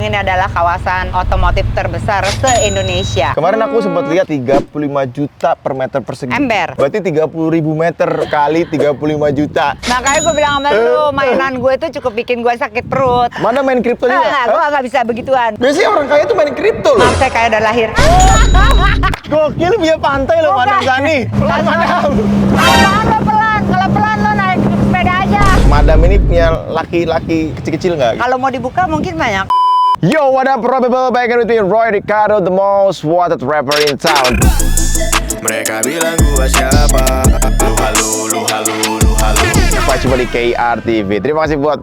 ini adalah kawasan otomotif terbesar se-Indonesia. Kemarin aku sempat lihat 35 juta per meter persegi. Ember. Berarti 30.000 meter kali 35 juta. Makanya gue bilang sama lu, mainan gue itu cukup bikin gue sakit perut. Mana main kripto juga? Enggak, gue nggak bisa begituan. Biasanya orang kaya tuh main kripto loh. Maaf, saya kayak udah lahir. Gokil, punya pantai loh, Madam Sani. Pelan, Madam. Apaan lo pelan? Kalau pelan lo naik sepeda aja. Madam ini punya laki-laki kecil-kecil nggak? Kalau mau dibuka mungkin banyak. Yo, what up, probable? Back with me, Roy Ricardo, the most wanted rapper in town. Mereka bilang gua siapa? Lu halu. Apa cuma di KR TV. Terima kasih buat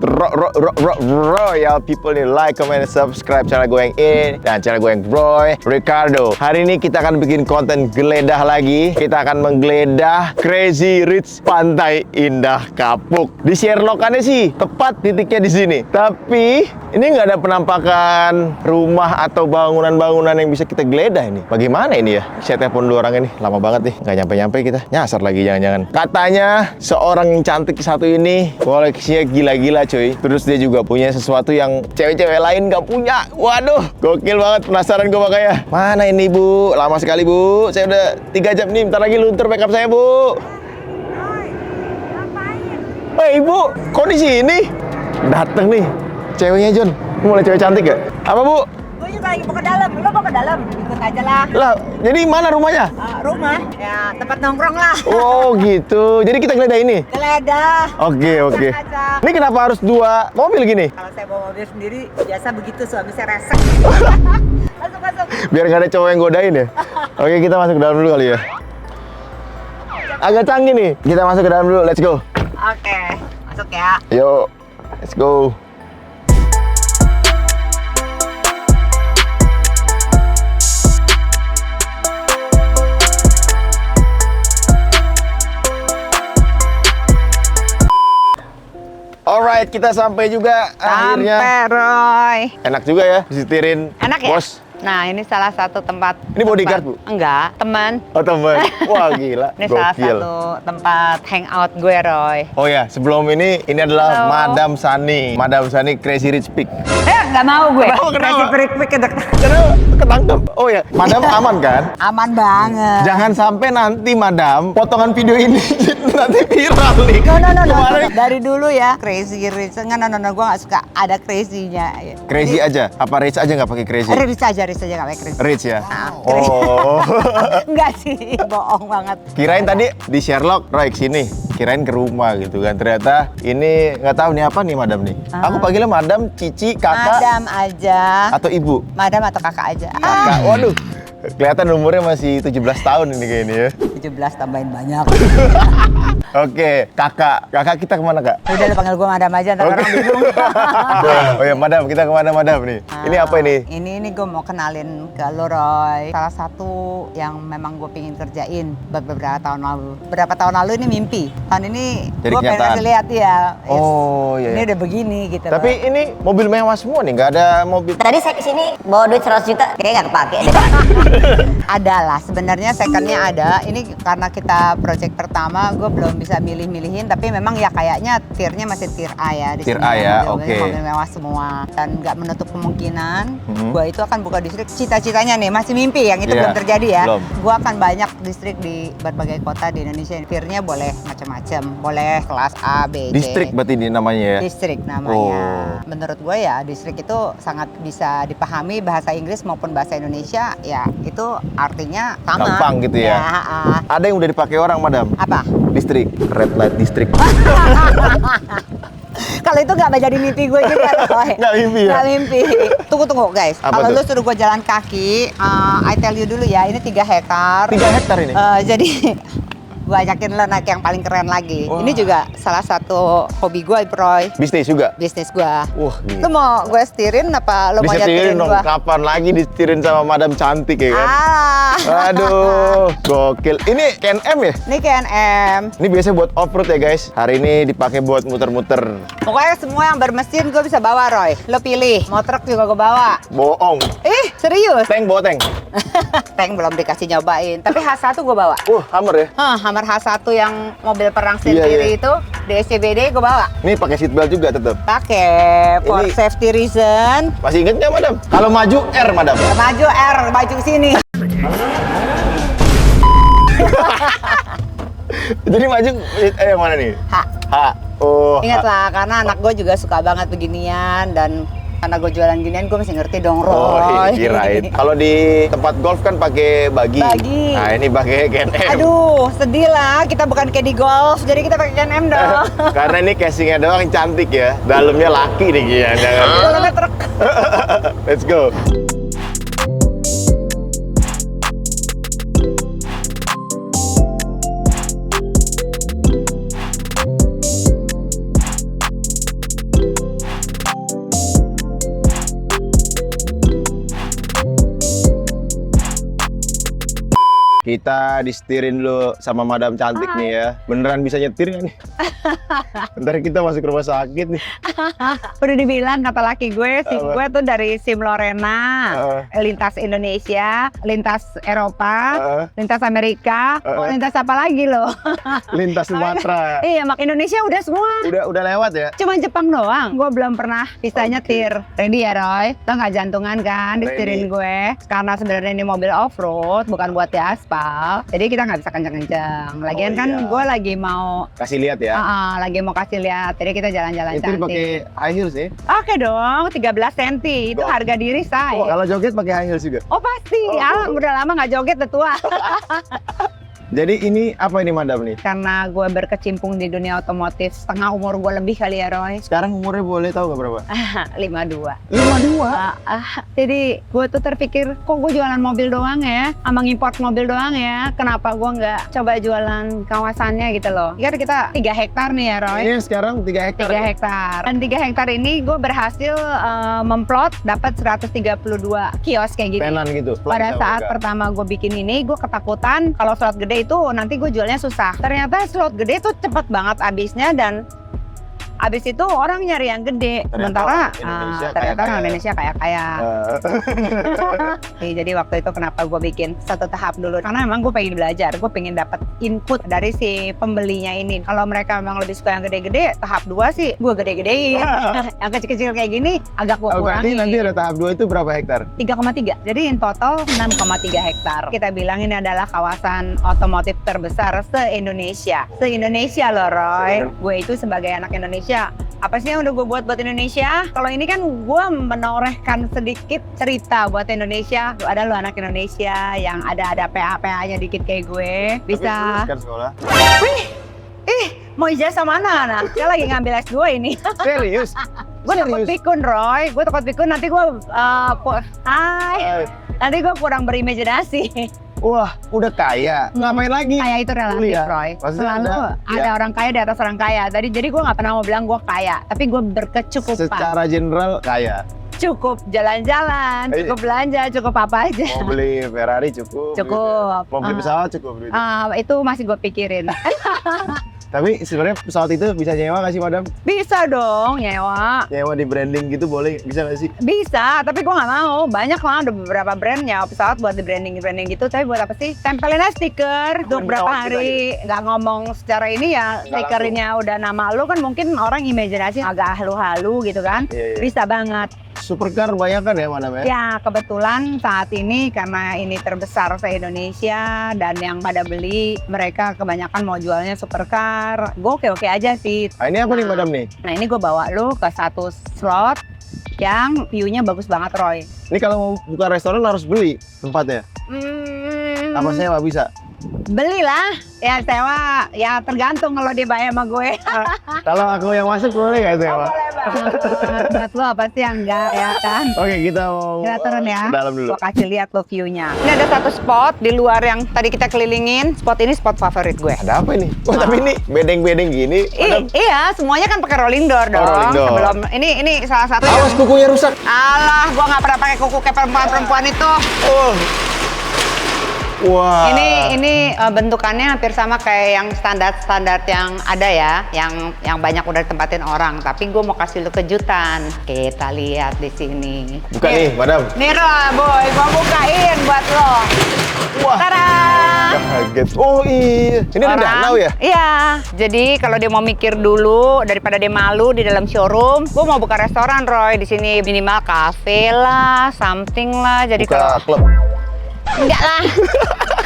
Royal people nih, like, comment, subscribe channel gue yang ini dan channel gue yang Roy Ricardo. Hari ini kita akan bikin konten geledah lagi. Kita akan menggeledah Crazy Rich Pantai Indah Kapuk. Di Sherlockannya sih tepat titiknya di sini. Tapi ini nggak ada penampakan rumah atau bangunan-bangunan yang bisa kita geledah ini. Bagaimana ini ya? Saya telepon dulu orang ini. Lama banget nih, nggak nyampe-nyampe kita. Nyasar lagi jangan-jangan. Katanya seorang yang cantik satu ini koleksinya gila-gila cuy. Terus dia juga punya sesuatu yang cewek-cewek lain nggak punya. Waduh, gokil banget. Penasaran gue makanya. Mana ini Bu? Lama sekali Bu. Saya udah 3 jam nih. Bentar lagi luntur makeup saya Bu. Hei Ibu, kok di sini? Dateng nih ceweknya John. Mulai cewek cantik gak? Apa Bu? Gue juga lagi mau ke dalam. Lo mau ke dalam? Ikut aja lah. Lah, jadi mana rumahnya? Rumah? Ya, tempat nongkrong lah. Oh gitu. Jadi kita geledah ini? Geledah. Oke. Acak-acak. Ini kenapa harus 2 mobil gini? Kalau saya bawa mobil sendiri, biasa begitu suami saya resek. Masuk. Biar nggak ada cowok yang godain ya? Oke, kita masuk ke dalam dulu kali ya. Agak canggih nih. Kita masuk ke dalam dulu. Let's go. Oke, masuk ya. Yuk, let's go. Alright, kita sampai juga akhirnya. Sampai, Roy. Enak juga ya, disetirin Enak ya? bos. Nah, ini salah satu tempat. Ini bodyguard, Bu? Enggak, teman. Oh teman, wah gila, Ini salah gokil. satu tempat hangout gue, Roy. Oh ya, sebelum ini adalah Halo. Madam Sani. Madam Sani Crazy Rich Pig. Nggak mau gue. Kenapa? Kasih perik-perik Karena ketangkep. Oh ya, Madam aman kan? Aman banget. Jangan sampai nanti Madam potongan video ini nanti viral nih. No. Kemarin Dari dulu ya, Crazy Rich. Enggak, no. Gue nggak suka ada crazy-nya. Crazy aja, apa Rich aja nggak pakai crazy? Rich aja nggak pakai crazy. Rich ya. Crazy. Oh. Enggak sih, bohong banget. Kirain tadi di Sherlock, Roy kesini. Kirain ke rumah gitu kan. Ternyata ini nggak tahu nih apa nih Madam nih. Aku panggilnya Madam, Cici, Kakak, Madam aja. atau Ibu. Madam atau kakak aja. Kakak. Waduh. Kelihatan umurnya masih 17 tahun ini kayaknya ya. 17 tambahin banyak. Oke, kakak. Kakak kita kemana kak? Udah lu panggil gue Madam aja, ntar orang bingung. Oh ya, Madam, kita kemana Madam nih? Ini apa ini? Ini gue mau kenalin ke lo, Roy. Salah satu yang memang gue pengen kerjain beberapa tahun lalu. Berapa tahun lalu ini mimpi. Tahun ini Jadi gue pengen kenyataan. kasih lihat ya. Oh iya. Ini udah begini gitu. Tapi loh. ini mobil mewah semua nih, nggak ada mobil. Tadi saya kesini bawa duit 100 juta, kayaknya nggak kepake deh. Ada lah, sebenarnya secondnya ada. Ini karena kita project pertama, gue belum bisa milih-milihin. Tapi memang ya kayaknya tiernya masih tier A ya. Di Tier sini A ya, mobil-mobil oke. mobil mewah semua. Dan nggak menutup kemungkinan gue itu akan buka distrik. Cita-citanya nih, masih mimpi yang itu Iya, belum terjadi ya. belum. Gue akan banyak distrik di berbagai kota di Indonesia. Tiernya boleh macam-macam. Boleh kelas A, B, C. Distrik berarti ini namanya ya? Distrik namanya. Oh. Menurut gue ya distrik itu sangat bisa dipahami bahasa Inggris maupun bahasa Indonesia. Ya itu artinya sama. Gampang gitu ya? Ada yang udah dipakai orang Madam? Apa? Distrik, red light district. Kalau itu nggak jadi mimpi gue juga. Nggak mimpi ya? Nggak mimpi. Tunggu guys. Apa Kalau tuh? lu suruh gue jalan kaki, I tell you dulu ya, ini 3 hektar. 3 hektar ini? Jadi gue ajakin lo naik yang paling keren lagi. Wah. Ini juga salah satu hobi gue, Roy. Bisnis juga? Bisnis gue. Wah, Lu mau gue setirin apa lu mau disetirin nyetirin dong, gue? kapan lagi disetirin sama Madam cantik ya kan? Ah. Aduh, gokil. Ini KNM ya? Ini KNM. Ini biasanya buat off-road ya guys. Hari ini dipakai buat muter-muter. Pokoknya semua yang bermesin gue bisa bawa, Roy. Lo pilih. Mau truk juga gue bawa. Bohong. Ih, Serius? Tank bawa tank. Tank belum dikasih nyobain, tapi H1 gue bawa. Hammer ya. Hammer H1 yang mobil perang Iya, sendiri iya. itu di SCBD gue bawa. Ini pakai seat belt juga tetap. Pakai for Ini- safety reason. Masih inget nggak, Madam? Kalau maju R, Madam. Maju R, maju sini. Jadi maju yang mana nih? H. H. Oh. Ingatlah, karena anak gue juga suka banget beginian dan karena gue jualan ginian gue masih ngerti dong, Oh, Roy. kirain. Kalau di tempat golf kan pakai bagi. Bagi. Nah, ini pakai K&M. Aduh, sedih lah. Kita bukan kayak di golf, jadi kita pakai K&M dong. Karena ini casingnya doang yang cantik ya. Dalamnya laki nih kayaknya. Dalamnya truk. Let's go. Kita disetirin dulu sama Madam cantik nih ya. Beneran bisa nyetir nggak nih? Ntar kita masuk rumah sakit nih. Udah dibilang kata laki gue, Apa? gue tuh dari SIM Lorena, lintas Indonesia, lintas Eropa, lintas Amerika, lintas apa lagi loh? Lintas Sumatera. Iya, mak Indonesia udah semua. Udah lewat ya? Cuma Jepang doang. Gue belum pernah bisa nyetir. Ready ya, Roy? Lo nggak jantungan kan disetirin Ready. gue? Karena sebenarnya ini mobil off-road, bukan buat di aspal. Jadi kita nggak bisa kencang-kencang. Lagian Oh, kan iya. gue lagi mau Kasih lihat ya. lagi mau kasih lihat. Jadi kita jalan-jalan Itu pakai cantik. high heels nih. Oke dong, 13 cm. Itu Dong. harga diri Oh, saya. kalau joget pakai high heels juga. Oh pasti, udah lama nggak joget udah tua. Jadi ini apa ini Madam nih? Karena gue berkecimpung di dunia otomotif setengah umur gue lebih kali ya, Roy. Sekarang umurnya boleh tahu nggak berapa? 52. 52. Jadi gue tuh terpikir, kok gue jualan mobil doang ya, sama ngimport mobil doang ya, kenapa gue nggak coba jualan kawasannya gitu loh. Kan kita 3 hektar nih ya, Roy. Ini sekarang 3 hektar. 3 hektar. Dan 3 hektar ini gue berhasil memplot dapat 132 kios kayak gitu. Tenan gitu. Pada Sama saat juga. pertama gue bikin ini, gue ketakutan kalau slot gede itu nanti gue jualnya susah. Ternyata slot gede itu cepet banget habisnya dan habis itu orang nyari yang gede. Sementara orang Indonesia ternyata orang kaya-kaya. Indonesia kaya-kaya. Eh, Jadi waktu itu kenapa gue bikin satu tahap dulu? Karena emang gue pengen belajar, gue pengen dapat input dari si pembelinya ini. Kalau mereka memang lebih suka yang gede-gede, tahap 2 sih gue gede-gedein. Yang kecil-kecil kayak gini agak gue oh, berarti kurangin. nanti ada tahap 2 itu berapa hektar? 3,3. Jadi in total 6,3 hektar. Kita bilang ini adalah kawasan otomotif terbesar se-Indonesia. Se-Indonesia loh, Roy. Gue itu sebagai anak Indonesia, apa sih yang udah gue buat Indonesia? Kalau ini kan gue menorehkan sedikit cerita buat Indonesia. Lu ada lo anak Indonesia yang ada PA-PA-nya dikit kayak gue. Bisa. Tapi lulus kan sekolah. Mau ijazah mana, anak? Saya lagi ngambil S2 ini. Serius? Gue takut pikun, Roy. Gue takut pikun nanti gue nanti gue kurang berimajinasi. Wah, udah kaya. Ngapain lagi? Kaya itu relatif, Kuliah. Roy. Maksudnya Selalu ada orang kaya di atas orang kaya. Jadi gue nggak pernah mau bilang gue kaya, tapi gue berkecukupan. Secara general kaya. Cukup jalan-jalan, Eh. cukup belanja, cukup apa aja. Mau beli Ferrari cukup. Cukup. Mau beli pesawat cukup. Duit. Itu masih gue pikirin. Tapi sebenarnya pesawat itu bisa nyewa nggak sih, Madam? Bisa dong nyewa. Nyewa di branding gitu boleh? Bisa nggak sih? Bisa, tapi gue nggak mau. Banyak lah, ada beberapa brand nyewa pesawat buat di branding gitu. Tapi buat apa sih? Tempelin aja stiker untuk berapa pesawat kita hari. Nggak ngomong secara ini ya, Nggak stikernya udah nama lu kan mungkin orang imajinasi agak halu-halu gitu kan. Iya, iya. Bisa banget. Supercar banyak kan ya, Madam ya? Ya, kebetulan saat ini karena ini terbesar se-Indonesia dan yang pada beli, mereka kebanyakan mau jualnya supercar. Gue oke-oke aja sih. Ah, ini apa nih, Madam nih? Nah, ini gue bawa lu ke satu slot yang view-nya bagus banget, Roy. Ini kalau mau buka restoran harus beli tempatnya. Apa sewa bisa? Belilah, ya sewa, ya tergantung kalau dia bayar sama gue. Kalau aku yang masuk boleh nggak sewa? Buat lo apa sih yang enggak ya kan? Oke, kita mau Kita turun ya. ke dalam dulu. Gua kasih lihat lo view-nya. Ini ada satu spot di luar yang tadi kita kelilingin. Spot ini spot favorit gue. Ada apa ini? Oh, tapi ini bedeng-bedeng gini. Madam. Iya, semuanya kan pakai rolling door dong. rolling door. Sebelum ini salah satu Awas yang... kukunya rusak. Alah, gua nggak pernah pakai kuku kayak perempuan-perempuan itu. Oh. Wah. Ini bentukannya hampir sama kayak yang standar yang ada ya, yang banyak udah ditempatin orang. Tapi gue mau kasih lu kejutan. Kita lihat di sini. Buka nih, madam. Nih Roy, boy, gua bukain buat lo. Wah. Tada! Kaget. Oh iya, ini ada danau ya? Iya. Jadi kalau dia mau mikir dulu daripada dia malu di dalam showroom, gua mau buka restoran Roy di sini, minimal cafe lah, something lah. Jadi Buka kalau klub. enggak lah.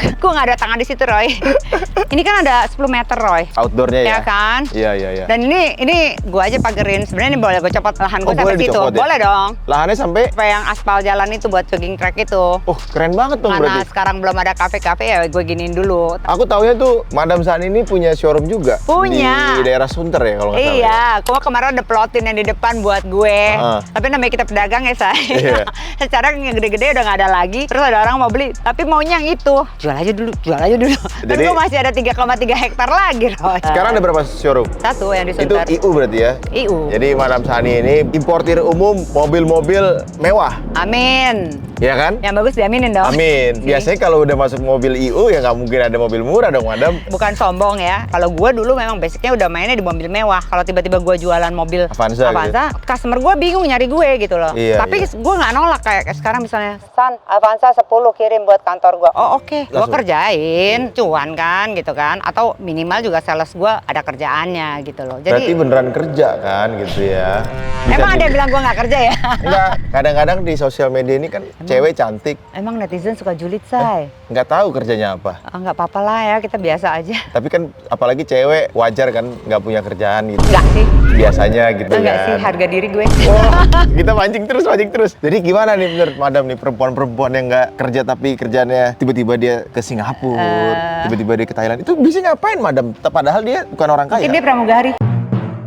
Gue nggak ada tangan di situ, Roy. Ini kan ada 10 meter, Roy. Outdoornya ya? Ya kan? Iya. Dan ini gue aja pagerin. Sebenarnya ini boleh gue copot lahan gue Oh, sampai boleh situ. dicopot ya? Boleh dong. Lahannya sampai, Sampai yang aspal jalan itu buat jogging track itu. oh keren banget dong Karena berarti. sekarang belum ada kafe-kafe ya gue giniin dulu. Aku taunya tuh Madam Sani ini punya showroom juga. Punya. Di daerah Sunter ya kalau nggak salah. Iya, gue kemarin ada plotin yang di depan buat gue. Tapi namanya kita pedagang ya, say. Iya. Secara yang gede-gede udah nggak ada lagi. Terus ada orang mau beli, tapi maunya yang itu. Jual aja dulu. Dan Jadi- gue masih ada 3,3 hektar lagi, Roy. Sekarang ada berapa showroom? Satu yang di Itu Sunter. IU berarti ya? IU. Jadi Madam Sani ini importir umum mobil-mobil mewah, Amin. ya kan? Yang bagus diaminin dong. Amin. Sih. Biasanya kalau udah masuk mobil IU ya nggak mungkin ada mobil murah dong, Madam. Bukan sombong ya. Kalau gue dulu memang basicnya udah mainnya di mobil mewah. Kalau tiba-tiba gue jualan mobil Avanza customer gue bingung nyari gue gitu loh. Iya, Tapi iya. gue nggak nolak kayak sekarang misalnya, San, Avanza 10 kirim buat kantor gue. Oh oke, gue Langsung. kerjain, cuan kan gitu kan. Atau minimal juga sales gue ada kerjaannya gitu loh. Berarti Jadi beneran kerja kan gitu ya? emang ada yang bilang gue nggak kerja ya? Enggak, kadang-kadang di sosial media ini kan cewek cantik, Emang netizen suka julid, say. nggak tahu kerjanya apa. Nggak apa-apa lah ya, kita biasa aja. Tapi kan apalagi cewek wajar kan nggak punya kerjaan gitu. Enggak sih. Biasanya gitu Enggak kan. sih, harga diri gue. Wah, kita mancing terus. Jadi gimana nih menurut Madam nih perempuan-perempuan yang nggak kerja tapi kerjanya tiba-tiba dia ke Singapura, tiba-tiba dia ke Thailand. Itu bisa ngapain Madam? Padahal dia bukan orang kaya. Mungkin dia pramugari.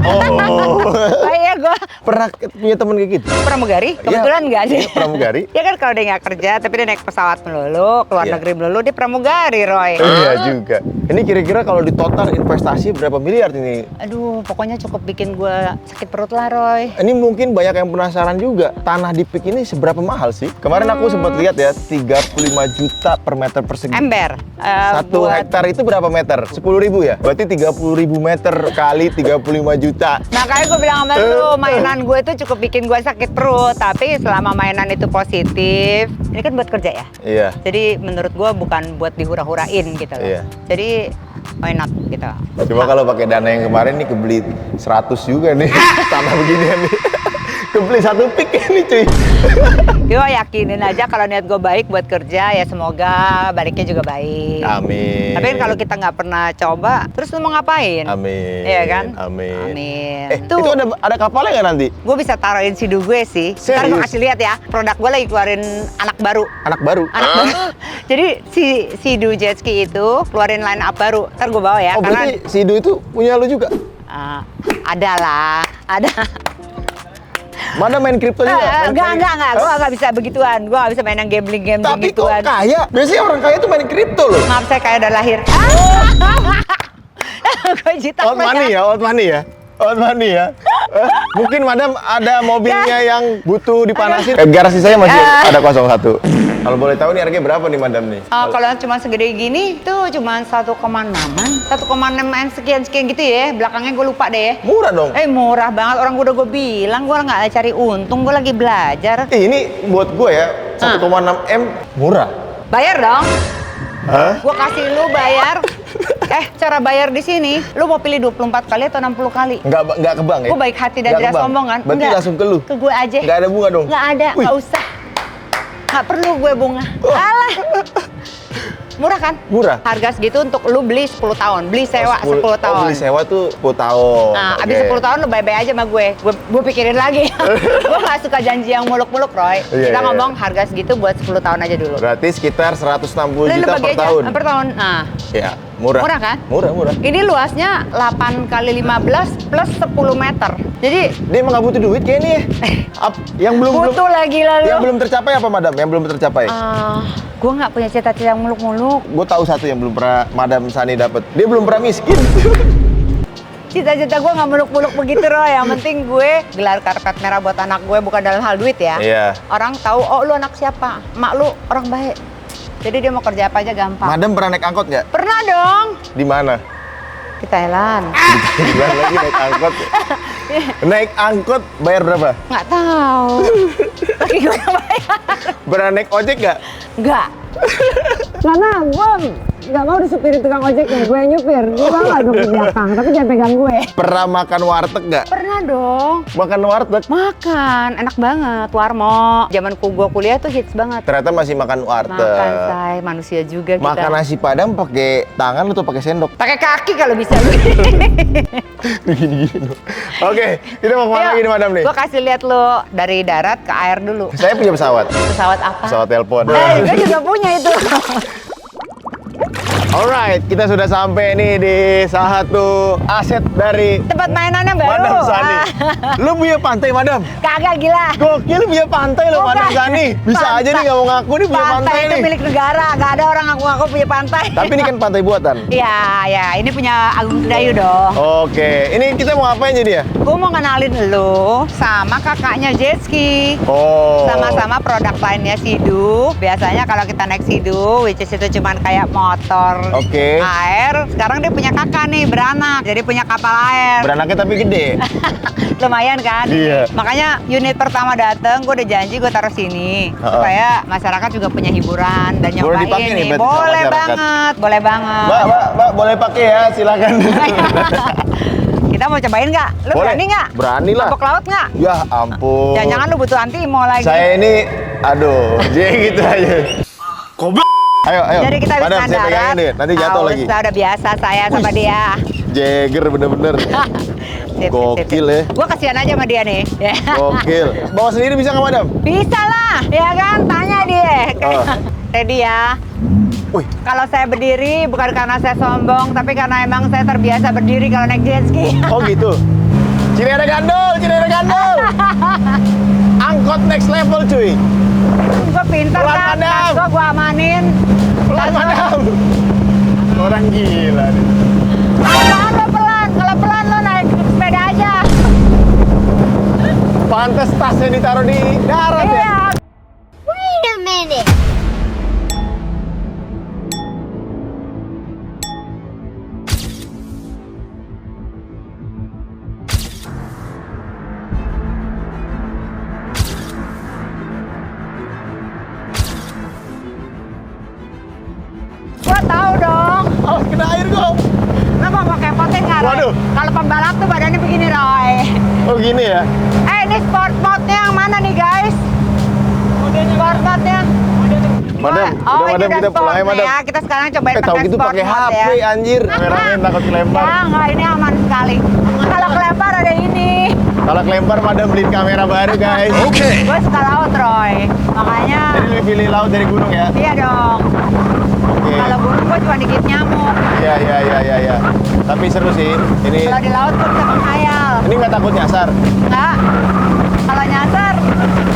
Oh, Oh iya, gue pernah punya temen kayak gitu? pramugari? Kebetulan enggak sih. Iya, pramugari. Ya kan kalau dia nggak kerja, tapi dia naik pesawat melulu, keluar Iya. negeri melulu, dia pramugari, Roy. Iya juga. Ini kira-kira kalau di total investasi berapa miliar ini? Aduh, pokoknya cukup bikin gue sakit perut lah, Roy. Ini mungkin banyak yang penasaran juga. Tanah di Pik ini seberapa mahal sih? Kemarin aku sempat lihat ya, 35 juta per meter persegi. Ember. Satu buat- hektar itu berapa meter? 10.000 ya? Berarti 30.000 meter kali 35 juta. Nah, kayak gue bilang sama lu, mainan gue itu cukup bikin gue sakit perut. Tapi selama mainan itu positif, ini kan buat kerja ya. Iya. Jadi menurut gue bukan buat dihura-hurain gitu loh. Iya. Jadi why not gitu. Cuma kalau pakai dana yang kemarin nih kebeli 100 juga nih tanah beginian nih. Kebeli satu pik ini cuy. Gue yakinin aja kalau niat gue baik buat kerja ya semoga baliknya juga baik. Amin. Tapi kan kalau kita nggak pernah coba, terus lu mau ngapain? Amin. Iya kan? Amin. Amin. Itu ada kapalnya nggak nanti? Gue bisa taruhin sidu gue sih. Ntar gue Serius? kasih lihat ya. Produk gue lagi keluarin anak baru. Anak baru. Anak baru. Jadi si sidu jet ski itu keluarin line up baru. Ntar gue bawa ya. Oh karena berarti si Idu itu punya lu juga? ada lah. Ada. Mana main kripto juga? Main- Enggak. Gue nggak bisa begituan. Gue nggak bisa main yang gambling Tapi kok gituan. kaya? Biasanya orang kaya tuh main kripto loh. Maaf saya kayak udah lahir. Gue jitak Old money ya, old money ya. Old money ya. Mungkin Madam ada mobilnya yang butuh dipanasin. Garasi saya masih ada 01. Kalau boleh tahu nih harganya berapa nih Madam nih? Kalau cuma segede gini tuh cuma 1,6-an. 1,6-an sekian gitu ya. Belakangnya gue lupa deh. Murah dong. Murah banget. Orang gue udah bilang gue nggak cari untung. Gue lagi belajar. Ini buat gue ya 1,6 M murah. Bayar dong. Hah? Gue kasih lu bayar. Cara bayar di sini, lu mau pilih 24 kali atau 60 kali? Enggak ke bank ya? Gue baik hati dan Nggak tidak ke bank? sombong kan? Berarti Enggak. langsung ke lu? Ke gue aja. Nggak ada bunga dong? Nggak ada, Wih. nggak usah. Nggak perlu gue bunga. Oh. Alah. Murah kan? Murah? Harga segitu untuk lu beli 10 tahun. Beli sewa 10 tahun. Oh, beli sewa tuh 10 tahun. Nah, Oke. abis 10 tahun lu bye-bye aja sama gue. Gue pikirin lagi. Gue nggak suka janji yang muluk-muluk, Roy. Iya, Kita iya. ngomong harga segitu buat 10 tahun aja dulu. Berarti sekitar 160 Lu juta bagi per aja, tahun. Per tahun. Nah, Ya, murah. Murah kan? Murah. ini luasnya 8 kali 15 plus 10 meter. Jadi Dia emang nggak butuh duit kayaknya ya? Yang belum butuh lagi lalu. Yang belum tercapai apa Madam? Yang belum tercapai? Gue nggak punya cita-cita yang muluk-muluk. Gue tahu satu yang belum pernah Madam Sani dapat. Dia belum pernah miskin. Cita-cita gue nggak muluk-muluk begitu, Roy. Yang penting gue gelar karpet merah buat anak gue bukan dalam hal duit ya. Iya. Orang tahu, oh lu anak siapa? Mak lu orang baik. Jadi dia mau kerja apa aja gampang. Madam pernah naik angkot nggak? Pernah dong. Di mana? Di Thailand. Bilang lagi naik angkot. Naik angkot bayar berapa? Nggak tahu. Lagi gue bayar. Pernah naik ojek nggak? Nggak. Karena gue nggak mau disupirin tukang ojeknya, gue yang nyupir. Gue nggak duduk di belakang, tapi jangan pegang gue. Pernah makan warteg nggak? Pernah dong. Makan warteg? Makan, enak banget. Warmo. Zaman gue kuliah tuh hits banget. Ternyata masih makan warteg. Makan, say. Manusia juga kita. Makan nasi padang pakai tangan atau pakai sendok? Pakai kaki kalau bisa. Gini-gini. Oke, kita mau kemana lagi nih madam nih? Gue kasih lihat lo dari darat ke air dulu. Saya punya pesawat. Pesawat apa? Pesawat telepon. Gue juga punya itu. Alright, kita sudah sampai nih di salah satu aset dari Tempat mainannya baru. Madam Zani. Lu punya pantai, Madam? Kagak gila. Gokil punya pantai loh, Madam Bukan. Zani. Bisa aja nih nggak mau ngaku nih punya pantai itu nih. milik negara. Gak ada orang ngaku-ngaku punya pantai. Tapi ini kan pantai buatan. Iya, ya. Ini punya Agung Sedayu dong. Oke, ini kita mau ngapain jadi ya? Gue mau kenalin lo sama kakaknya Jetski. Oh. Sama-sama produk lainnya Sidu. Biasanya kalau kita naik Sidu, which is itu cuman kayak motor Oke. air. Sekarang dia punya kakak nih, beranak. Jadi punya kapal air. Beranaknya tapi gede. Lumayan kan? Iya. Makanya unit pertama dateng, gue udah janji gue taruh sini. Supaya masyarakat juga punya hiburan dan Boleh nyobain dipakai nih nih. berarti sama Boleh masyarakat. banget, boleh banget. Mbak, boleh pakai ya, silakan. Kita mau cobain nggak? Lu Boleh. berani nggak? Berani lah. Mabok laut nggak? Ya ampun. Jangan-jangan lu butuh antimo lagi. Saya ini, aduh, jadi gitu aja. Goblok. Ayo. Jadi kita bisa Madam, saya pegangin darat. deh, nanti jatuh lagi. Udah biasa saya sama dia. Jagger bener-bener. Gokil ya. Gue kasihan aja sama dia nih. Ya. Gokil. Bawa sendiri bisa nggak, Madam? Bisa lah, ya kan? Tanya dia. Oh. Ready ya? Wih, Kalau saya berdiri bukan karena saya sombong, tapi karena emang saya terbiasa berdiri kalau naik jet ski. oh gitu. Cinere gandol. Angkot next level, cuy. Gue pinter Pelan, kan, Madam. gue amanin. Pelan, Madam. Orang gila nih. Pelan lo pelan, kalau pelan lo naik sepeda aja. Pantes tasnya ditaruh di darat ya. Iya. Wait a minute. Gue tahu dong. Awas kena air kok. Lo mau pakai potin nggak, Roy? Waduh. Kalau pembalap tuh badannya begini, Roy. Oh gini ya. Ini sport mode-nya yang mana nih, guys? Sport mode-nya. Madam, Oh, udah ini Madam udah kita pulang ya, sport Madam. ya. Kita sekarang cobain tahu pakai gitu sport pakai mode HP ya. anjir. Kameramen takut kelempar. Ya, nggak, ini aman sekali. Kalau kelempar ada ini. Kalau kelempar Madam beliin kamera baru, guys. Gue suka laut, Roy. Makanya, Jadi lebih pilih laut dari gunung ya? iya dong. Oke. Kalau gunung gue cuma dikit nyamuk. Iya. Tapi seru sih. Ini Kalau di laut gue bisa menghayal. ini nggak takut nyasar. Enggak. Kalau nyasar,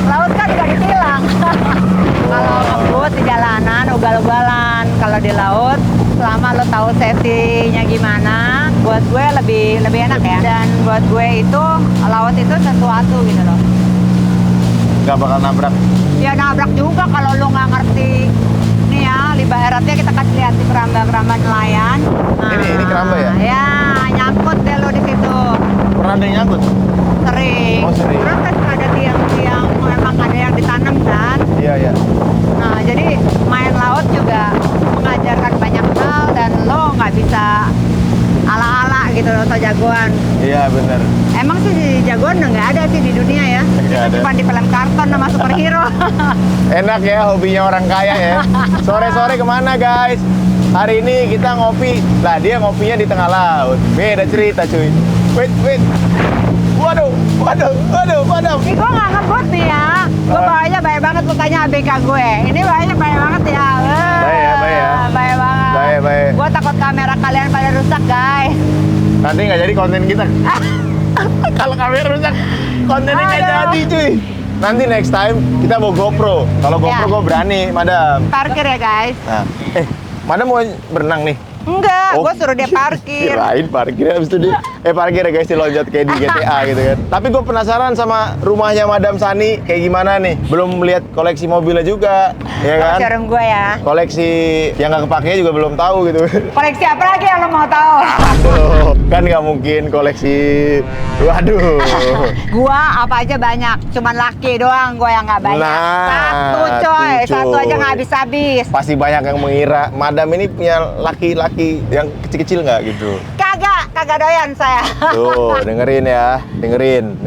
laut kan nggak ditilang. Kalau ngebut di jalanan, ugal-ugalan. Kalau di laut, selama lo tahu safety-nya gimana, buat gue lebih enak ya. Dan buat gue itu, laut itu sesuatu gitu loh. Nggak bakal nabrak. Ya nabrak juga kalau lo nggak ngerti. Nih ya, limbah eratnya kita kasih lihat di keramba-keramba nelayan. Ini keramba ya? Ya, nyangkut deh lo di situ. Pernah ada yang nyangkut? Sering. Oh, sering. Terus kan ada tiang-tiang memang ada yang ditanam kan. Iya. Nah, jadi main laut juga mengajarkan banyak hal dan lo nggak bisa ala-ala gitu loh, atau jagoan. Iya benar. Emang sih di jagoan udah nggak ada sih di dunia ya. Nggak ada. Cuma di film karton sama superhero. Enak ya hobinya orang kaya ya. Sore-sore kemana guys? Hari ini kita ngopi. Lah dia ngopinya di tengah laut. Beda cerita cuy. Wait. Waduh. Ih, gue nggak ngebut nih ya. Gue bawanya baik banget, lu tanya ABK gue. Ini bawanya baik banget ya. Baik ya. Baik banget. Baik. Gue takut kamera kalian pada rusak, guys. Nanti nggak jadi konten kita. Kalau kamera rusak, kontennya nggak Aduh. jadi cuy. Nanti next time kita bawa GoPro. Kalau GoPro Ya. gue berani, Madam. Parkir ya, guys. Nah, Madam mau berenang nih. Enggak, Oh. gue suruh dia parkir. Kirain parkir habis itu parkir ya guys, dilonjat kayak di GTA gitu kan. Tapi gue penasaran sama rumahnya Madam Sani kayak gimana nih. Belum melihat koleksi mobilnya juga, ya kan? Showroom gue ya. Koleksi yang nggak kepake juga belum tahu gitu. Koleksi apa lagi yang lo mau tahu? Aduh, kan nggak mungkin koleksi. Waduh. Gua apa aja banyak, cuman laki doang gua yang nggak banyak. Nah, Satu coy, tuh, satu coy. aja nggak habis-habis. Pasti banyak yang mengira Madam ini punya laki-laki yang kecil-kecil nggak gitu. Kagak doyan saya. Tuh, dengerin ya, dengerin.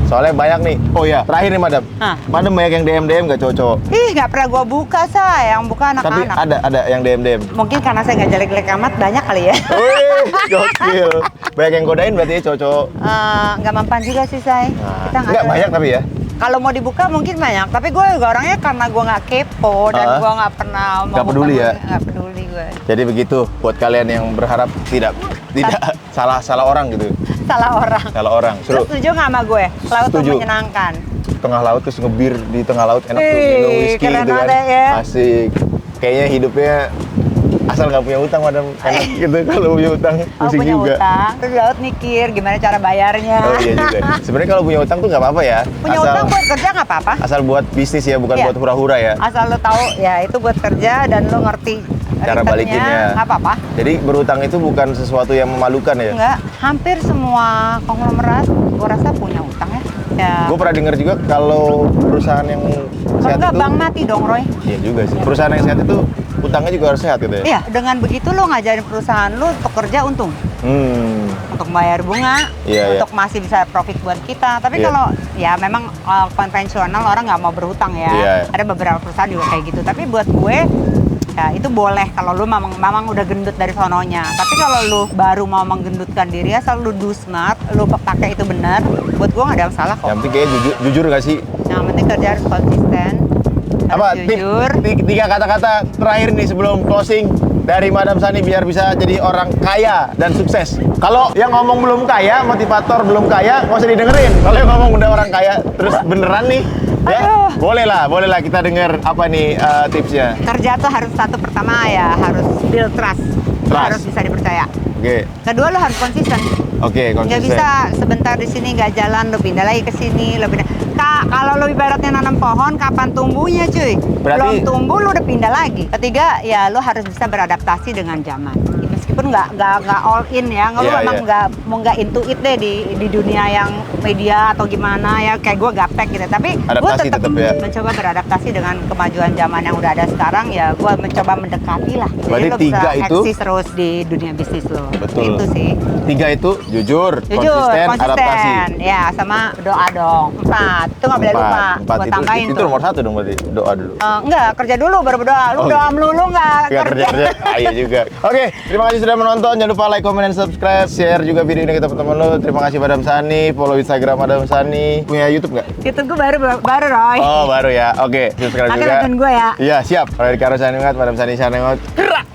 Soalnya banyak nih. Oh ya, terakhir nih Madam. Hah? Madam banyak yang DM nggak cowok. Ih, nggak pernah gua buka saya, yang buka Tapi anak-anak. ada yang DM. Mungkin karena saya nggak jelek-jelek amat, banyak kali ya. Wih, gokil. Banyak yang godain berarti ya cowok. Nggak mempan juga sih saya. Kita Nggak tahu. banyak tapi ya. Kalau mau dibuka mungkin banyak, tapi gue juga orangnya karena gue nggak kepo dan gue nggak pernah mau Nggak peduli ya? Nggak peduli gue. Jadi begitu buat kalian yang berharap tidak salah orang gitu. Salah orang. Salah orang. Lu setuju nggak sama gue? Laut tuh Setuju. menyenangkan. Tengah laut terus ngebir di tengah laut enak tuh Ih, minum whisky keren gitu kan. banget ya. Asik. Kayaknya hidupnya asal nggak punya utang Madam enak gitu. Kalau punya utang Oh, pusing punya juga. utang, terus laut mikir gimana cara bayarnya. Oh iya juga. Sebenarnya kalau punya utang tuh nggak apa-apa ya. Punya utang buat kerja nggak apa-apa. asal buat bisnis ya, bukan Iya. buat hura-hura ya. Asal lo tahu ya itu buat kerja dan lo ngerti Cara returnnya, balikinnya. nggak apa-apa. Jadi berutang itu bukan sesuatu yang memalukan ya. Enggak, hampir semua konglomerat gue rasa punya utang ya. Ya. Gue pernah dengar juga kalau perusahaan yang Kalau sehat enggak itu, bank mati dong Roy. iya juga sih. Perusahaan yang sehat itu utangnya juga harus sehat gitu ya. Iya, dengan begitu lo ngajarin perusahaan lo untuk kerja untung. Untuk bayar bunga, Iya, untuk masih bisa profit buat kita. Tapi Iya. kalau ya memang konvensional orang nggak mau berhutang ya. Iya. Ada beberapa perusahaan juga kayak gitu. Tapi buat gue ya itu boleh kalau lu memang udah gendut dari sononya. Tapi kalau lu baru mau menggendutkan diri asal lu do smart, lu pakai itu benar, buat gue nggak ada masalah kok. Yang penting kayak jujur gak sih? Yang penting kerja harus konsisten, Apa harus jujur. tiga kata-kata terakhir nih sebelum closing dari Madam Sani biar bisa jadi orang kaya dan sukses. Kalau yang ngomong belum kaya, motivator belum kaya, nggak usah didengerin. Kalau yang ngomong udah orang kaya terus beneran nih, ya Aduh. boleh lah kita dengar apa nih tipsnya. Kerja tuh harus satu pertama ya harus build trust. Lu Trust. harus bisa dipercaya. Oke, Kedua lo harus konsisten. konsisten. Nggak bisa sebentar di sini nggak jalan, lo pindah lagi ke sini, lo pindah. Kalau lo ibaratnya nanam pohon, kapan tumbuhnya cuy? Berarti- Belum tumbuh, lo udah pindah lagi. Ketiga, ya lo harus bisa beradaptasi dengan zaman. Meskipun nggak all in ya, lo Iya, memang iya. nggak into it deh di dunia yang media atau gimana ya, kayak gue gaptek gitu. Tapi gue Adaptasi tetap tetap ya. mencoba beradaptasi dengan kemajuan zaman yang udah ada sekarang. Ya gue mencoba mendekati lah. Berarti Jadi lo bisa tiga itu- eksis terus di dunia bisnis lo. Betul. Itu sih. 3 itu jujur, Jujur, adaptasi. ya sama doa dong. 4, itu nggak boleh lupa. Empat Gua itu, tambahin itu tuh. nomor 1 dong berarti, doa dulu. Enggak, kerja dulu baru berdoa. Lu Oh, doa iya. melulu nggak Nggak kerja. kerja. Iya juga. Oke, terima kasih sudah menonton. Jangan lupa like, comment, dan subscribe. Share juga video ini ke teman-teman lo. Terima kasih Madam Sani. Follow Instagram Madam Sani. Punya YouTube nggak? YouTube gue baru Roy. Oh, baru ya. Oke, subscribe Pakai juga. akun gue ya. Iya, siap. Kalau di Karo Sani Madam Sani Sanengot. Gerak!